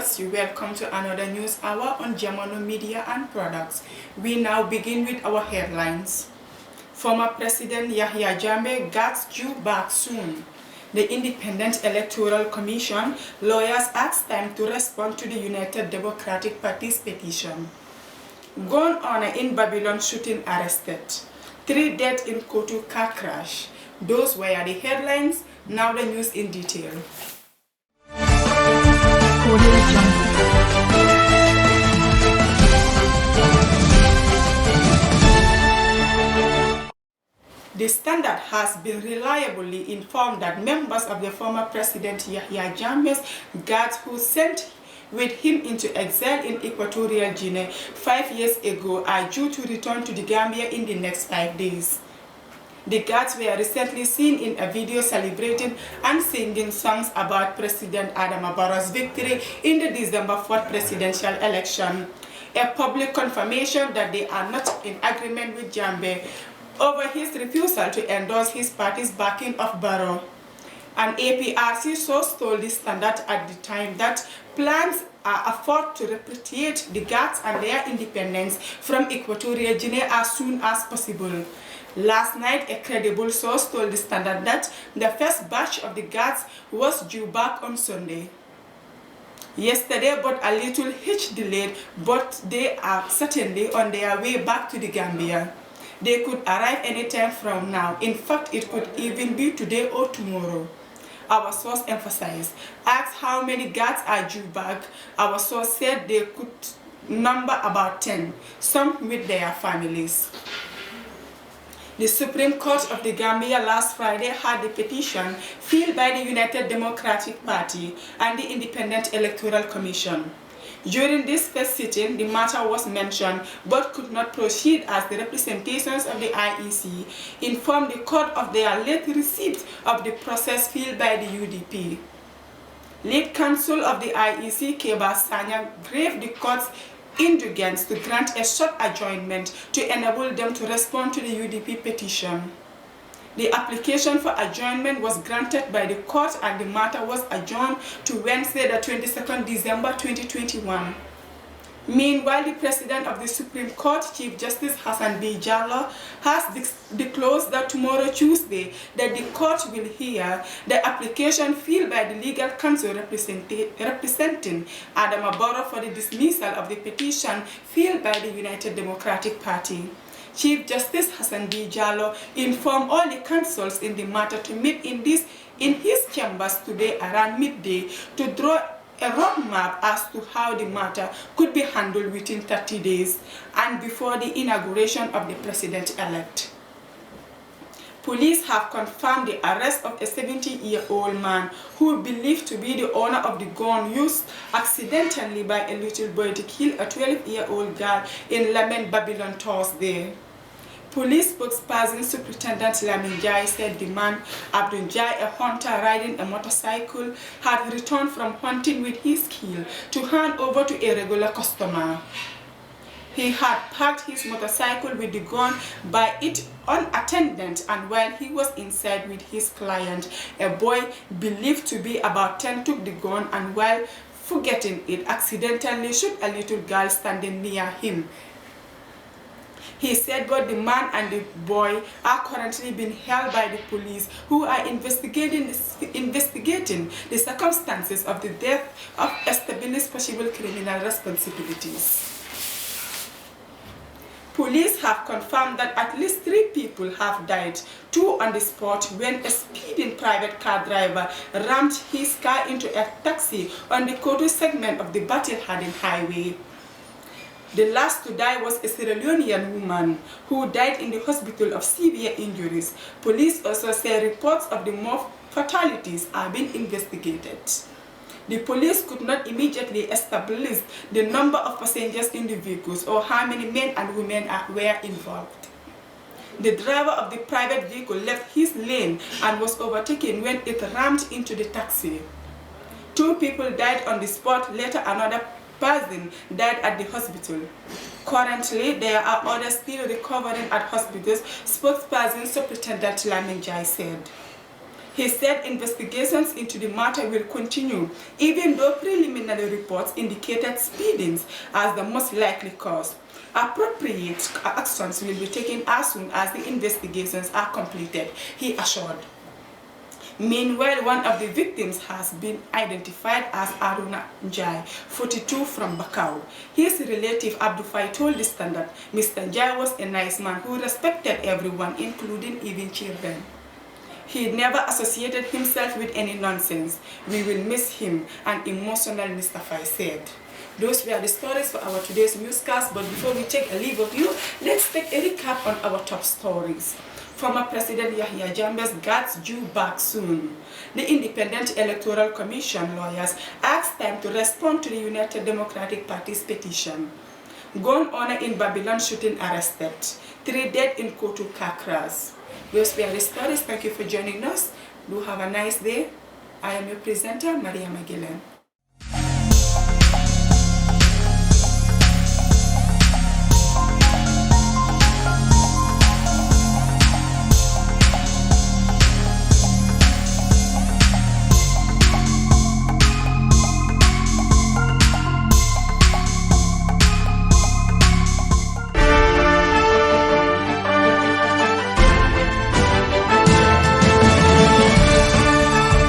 viewers, you welcome to another news hour on Germano Media and Products. We now begin with our headlines. Former President Yahya Jammeh gets due back soon. The Independent Electoral Commission lawyers asked time to respond to the United Democratic Party's petition. Gun owner in Babylon shooting arrested. 3 dead in Kotu car crash. Those were the headlines, now the news in detail. The Standard has been reliably informed that members of the former President Yahya Jammeh's guards who sent with him into exile in Equatorial Guinea 5 years ago are due to return to the Gambia in the next 5 days. The guards were recently seen in a video celebrating and singing songs about President Adama Barrow's victory in the December 4th presidential election, a public confirmation that they are not in agreement with Jammeh over his refusal to endorse his party's backing of Barrow. An APRC source told the Standard at the time that plans are afoot to repatriate the guards and their independence from Equatorial Guinea as soon as possible. Last night, a credible source told the Standard that the first batch of the guards was due back on Sunday. Yesterday, but a little hitch delayed, but they are certainly on their way back to the Gambia. They could arrive anytime from now. In fact, it could even be today or tomorrow. Our source emphasized. Asked how many guards are due back, our source said they could number about 10, some with their families. The Supreme Court of the Gambia last Friday had the petition filed by the United Democratic Party and the Independent Electoral Commission. During this first sitting, the matter was mentioned but could not proceed as the representations of the IEC informed the court of their late receipt of the process filed by the UDP. Lead counsel of the IEC, Keba Sanya, gave the court's indulgence to grant a short adjournment to enable them to respond to the UDP petition. The application for adjournment was granted by the court and the matter was adjourned to Wednesday, the 22nd December 2021. Meanwhile, the President of the Supreme Court, Chief Justice Hassan B. Jallow, has disclosed that tomorrow, Tuesday, that the court will hear the application filed by the legal counsel representing Adama Barrow for the dismissal of the petition filed by the United Democratic Party. Chief Justice Hassan B. Jallow informed all the counsels in the matter to meet in his chambers today around midday to draw a roadmap as to how the matter could be handled within 30 days and before the inauguration of the president-elect. Police have confirmed the arrest of a 70-year-old man who believed to be the owner of the gun used accidentally by a little boy to kill a 12-year-old girl in Lamen, Babylon, Thursday. Police spokesperson Superintendent Lamin Jai said the man, Abdul Jai, a hunter riding a motorcycle, had returned from hunting with his kill to hand over to a regular customer. He had parked his motorcycle with the gun by it unattended, and while he was inside with his client, a boy believed to be about 10 took the gun and while forgetting it, accidentally shot a little girl standing near him. He said both the man and the boy are currently being held by the police, who are investigating the circumstances of the death of established possible criminal responsibilities. Police have confirmed that at least 3 people have died, 2 on the spot, when a speeding private car driver rammed his car into a taxi on the Kotu segment of the Battle Harden Highway. The last to die was a Sierra Leonean woman who died in the hospital of severe injuries. Police also say reports of the more fatalities are being investigated. The police could not immediately establish the number of passengers in the vehicles or how many men and women were involved. The driver of the private vehicle left his lane and was overtaken when it rammed into the taxi. 2 people died on the spot, later another person died at the hospital. Currently, there are others still recovering at hospitals, spokesperson Superintendent Lamin Jai said. He said investigations into the matter will continue, even though preliminary reports indicated speedings as the most likely cause. Appropriate actions will be taken as soon as the investigations are completed, he assured. Meanwhile, one of the victims has been identified as Aruna Njai, 42, from Bakau. His relative Abdufai told the Standard, Mr. Njai was a nice man who respected everyone, including even children. He never associated himself with any nonsense. We will miss him, an emotional Mr. Fai said. Those were the stories for our today's newscast, but before we take a leave of you, let's take a recap on our top stories. Former President Yahya Jammeh's guards due back soon. The Independent Electoral Commission lawyers asked time to respond to the United Democratic Party's petition. Gun owner in Babylon shooting arrested. 3 dead in Kotu Kakras. Those were the stories. Thank you for joining us. Do have a nice day. I am your presenter, Maria Magellan.